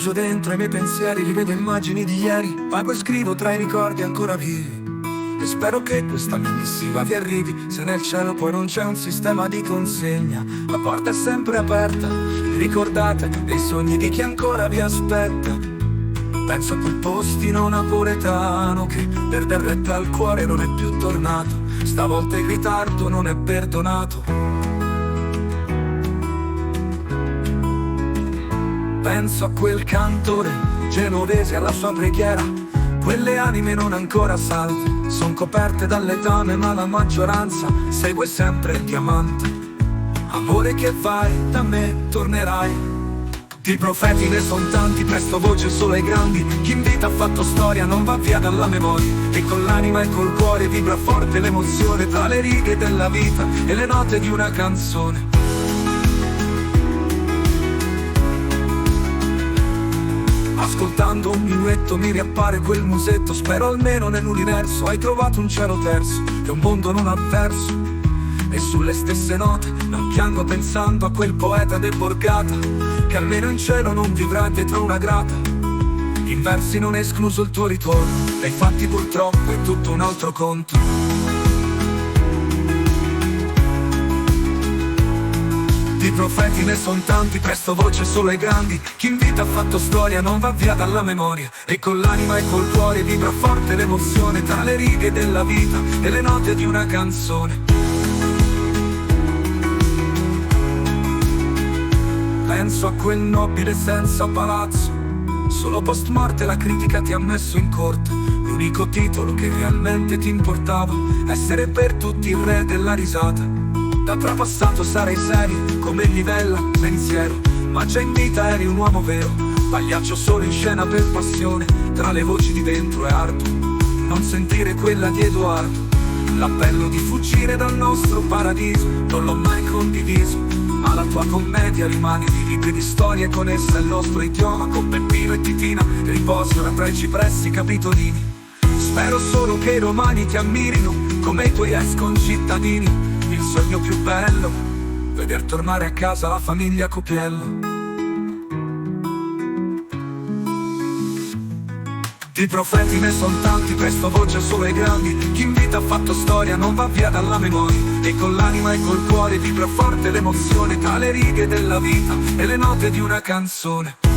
rifugio dentro i miei pensieri, rivedo immagini di ieri, pago e scrivo tra i ricordi ancora vivi. E spero che questa mia missiva vi arrivi. Se nel cielo poi non c'è un sistema di consegna, la porta è sempre aperta. Ricordate dei sogni di chi ancora vi aspetta. Penso a quel postino napoletano che per dar retta al cuore non è più tornato. Stavolta il ritardo non è perdonato. Penso a quel cantore genovese, alla sua preghiera. Quelle anime non ancora salve son coperte dalle tame, ma la maggioranza segue sempre il diamante. Amore, che fai? Da me tornerai. Di profeti ne son tanti, presto voce solo ai grandi. Chi in vita ha fatto storia non va via dalla memoria, e con l'anima e col cuore vibra forte l'emozione tra le righe della vita e le note di una canzone. Ascoltando un minuetto mi riappare quel musetto. Spero almeno nell'universo hai trovato un cielo terzo e un mondo non avverso. E sulle stesse note non piango pensando a quel poeta de Borgata, che almeno in cielo non vivrà dietro una grata. In versi non è escluso il tuo ritorno, dai fatti purtroppo è tutto un altro conto. Di profeti ne son tanti, presto voce solo ai grandi. Chi in vita ha fatto storia non va via dalla memoria, e con l'anima e col cuore vibra forte l'emozione tra le righe della vita e le note di una canzone. Penso a quel nobile senza palazzo, solo post morte la critica ti ha messo in corte. L'unico titolo che realmente ti importava, essere per tutti il re della risata. Da trapassato sarei serio, come il livella pensiero, ma già in vita eri un uomo vero. Pagliaccio solo in scena per passione, tra le voci di dentro è arduo non sentire quella di Edoardo. L'appello di fuggire dal nostro paradiso non l'ho mai condiviso, ma la tua commedia rimane di libri di storie, con essa il nostro idioma, con Peppino e Titina che riposano tra i cipressi capitolini. Spero solo che i romani ti ammirino come i tuoi ex concittadini. Il sogno più bello, veder tornare a casa la famiglia Copiello. Di profeti ne son tanti, presto voce solo ai grandi. Chi in vita ha fatto storia non va via dalla memoria, e con l'anima e col cuore vibra forte l'emozione tra le righe della vita e le note di una canzone.